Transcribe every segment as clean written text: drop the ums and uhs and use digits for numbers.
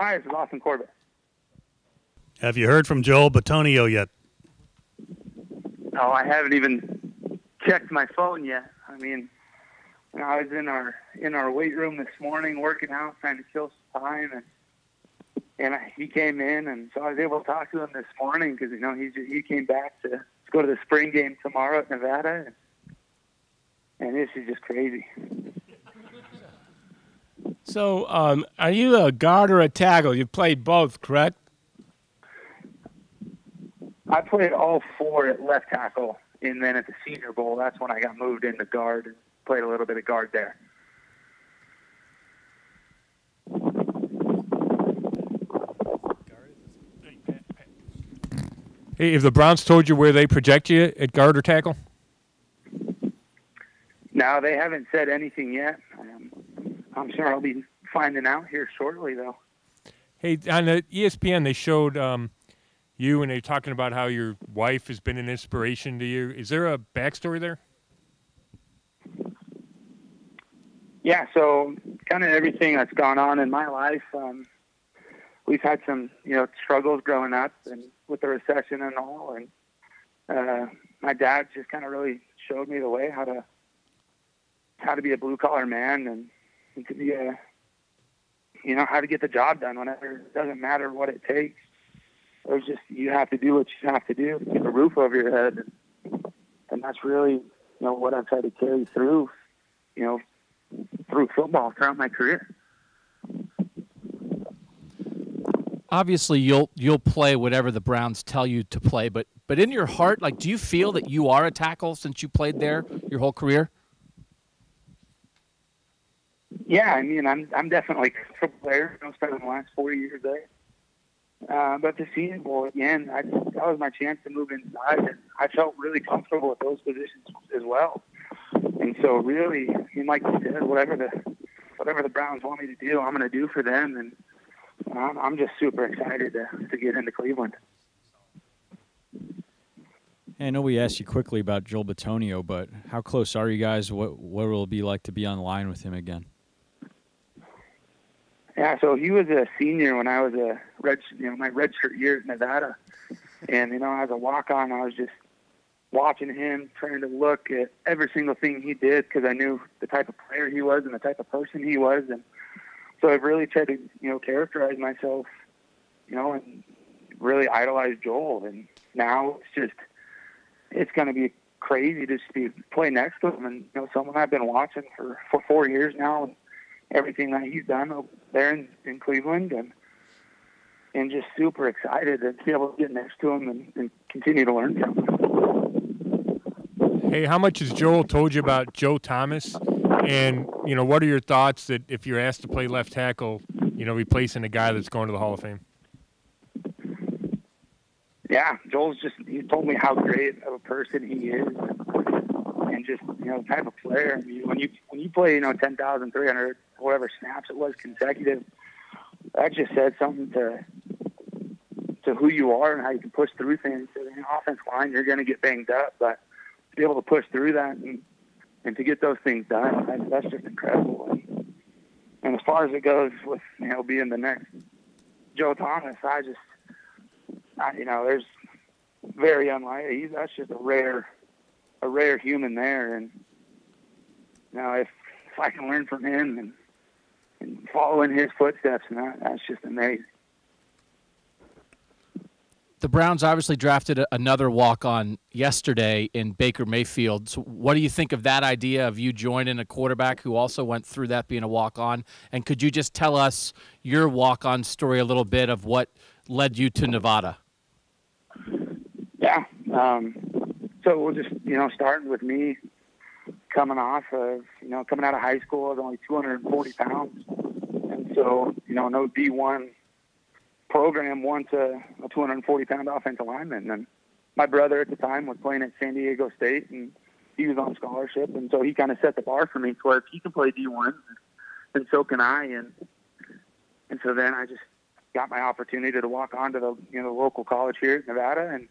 Hi, this is Austin Corbett. Have you heard from Joel Toney yet? Oh, I haven't even checked my phone yet. I mean, I was in our weight room this morning working out, trying to kill some time, and he came in, and so I was able to talk to him this morning because he came back to go to the spring game tomorrow at Nevada, and this is just crazy. So, are you a guard or a tackle? You played both, correct? I played all four at left tackle, and then at the Senior Bowl, that's when I got moved into guard and played a little bit of guard there. Hey, have the Browns told you where they project you at guard or tackle? No, they haven't said anything yet. I'm sure I'll be finding out here shortly, though. Hey, on the ESPN, they showed you, and they're talking about how your wife has been an inspiration to you. Is there a backstory there? Yeah, so kind of everything that's gone on in my life. We've had some, struggles growing up and with the recession and all. And my dad just kind of really showed me the way how to be a blue collar man and to be how to get the job done whenever. It doesn't matter what it takes. There's just, you have to do what you have to do to get a roof over your head. And that's really, what I've tried to carry through, through football throughout my career. Obviously, you'll play whatever the Browns tell you to play, but in your heart, do you feel that you are a tackle since you played there your whole career? Yeah, I mean, I'm definitely a player. Spent the last 4 years there. But the Senior Bowl, again, that was my chance to move inside, and I felt really comfortable with those positions as well. And so really, like you said, whatever the Browns want me to do, I'm going to do for them, and I'm just super excited to get into Cleveland. Hey, I know we asked you quickly about Joel Toney, but how close are you guys? What will it be like to be on the line with him again? Yeah, so he was a senior when I was my redshirt year at Nevada. And, as a walk-on, I was just watching him, trying to look at every single thing he did because I knew the type of player he was and the type of person he was. And so I've really tried to, characterize myself, and really idolize Joel. And now it's going to be crazy to just play next to him. And, someone I've been watching for 4 years now, and everything that he's done over there in Cleveland, and just super excited to be able to get next to him and continue to learn from him. Hey, how much has Joel told you about Joe Thomas? And, what are your thoughts that if you're asked to play left tackle, replacing a guy that's going to the Hall of Fame? Yeah, he told me how great of a person he is. And just, type of player. I mean, when you play, 10,300, whatever snaps it was consecutive, that just said something to who you are and how you can push through things. So in the offensive line, you're going to get banged up, but to be able to push through that and to get those things done, that's just incredible. And as far as it goes with, being the next Joe Thomas, there's very unlikely. That's just a rare human there, and if I can learn from him and follow in his footsteps, and that's just amazing. The Browns obviously drafted another walk-on yesterday in Baker Mayfield. So what do you think of that idea of you joining a quarterback who also went through that being a walk-on? And could you just tell us your walk-on story a little bit of what led you to Nevada? Yeah. So we'll just, starting with me coming out of high school, I was only 240 pounds. And so, no D1 program wants a 240-pound offensive lineman. And my brother at the time was playing at San Diego State, and he was on scholarship. And so he kind of set the bar for me to where if he can play D1, then so can I. And so then I just got my opportunity to walk on to the local college here in Nevada, and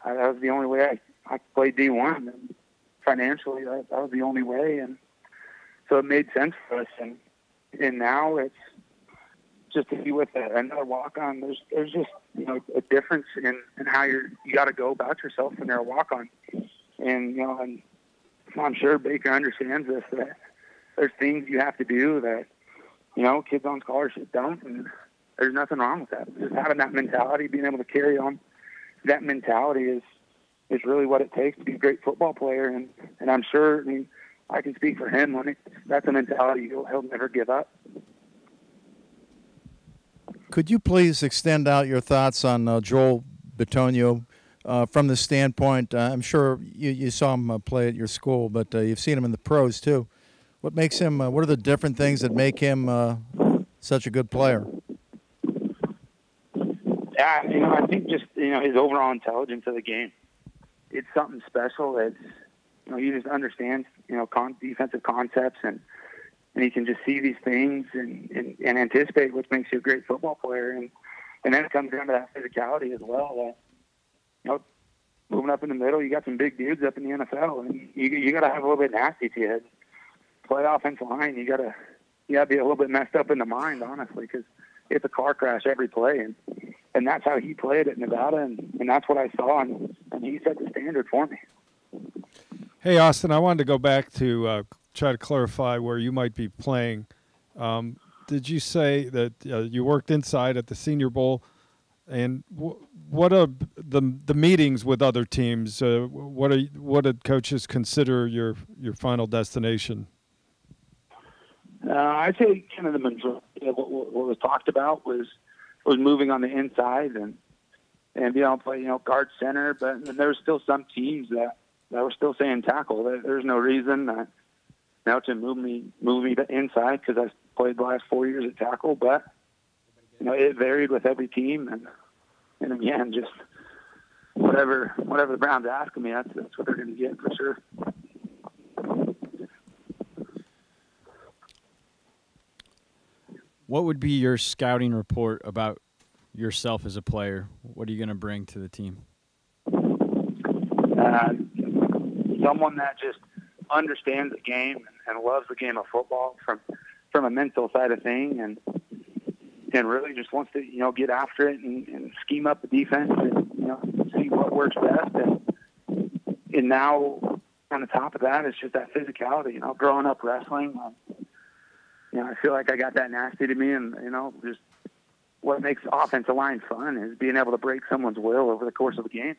that was the only way I played D1. And financially, that was the only way. And so it made sense for us. And now it's just to be with another walk-on, there's just, you know, a difference in how you got to go about yourself when you're a walk-on. And, you know, and I'm sure Baker understands this, that there's things you have to do that, you know, kids on scholarship don't, and there's nothing wrong with that. Just having that mentality, being able to carry on that mentality is really what it takes to be a great football player. And I'm sure, I mean, I can speak for him when that's a mentality he'll never give up. Could you please extend out your thoughts on Joel Petronio from the standpoint? I'm sure you saw him play at your school, but you've seen him in the pros too. What makes him? What are the different things that make him such a good player? Yeah, you know, I think just, you know, his overall intelligence of the game. It's something special. It's, you know, he just understands, you know, defensive concepts, and he can just see these things and anticipate, which makes you a great football player. And then it comes down to that physicality as well. You know, moving up in the middle, you got some big dudes up in the NFL, and you got to have a little bit nasty to you. Play offensive line, you got to be a little bit messed up in the mind, honestly, because it's a car crash every play, and that's how he played at Nevada, and that's what I saw, and he set the standard for me. Hey, Austin, I wanted to go back to try to clarify where you might be playing. Did you say that you worked inside at the Senior Bowl? And what are the meetings with other teams? What did coaches consider your final destination? I'd say kind of the majority of what was talked about was moving on the inside and being able to play, you know, guard center. But there were still some teams that were still saying tackle. There's no reason now to move me to inside, because I played the last 4 years at tackle. But, you know, it varied with every team, and again, just whatever the Browns asking me, that's what they're going to get for sure. What would be your scouting report about yourself as a player? What are you going to bring to the team? Someone that just understands the game and loves the game of football from a mental side of thing, and really just wants to, you know, get after it and scheme up the defense and, you know, see what works best. And now on the top of that, it's just that physicality. You know, growing up wrestling, you know, I feel like I got that nasty to me, and, you know, just what makes offensive line fun is being able to break someone's will over the course of a game.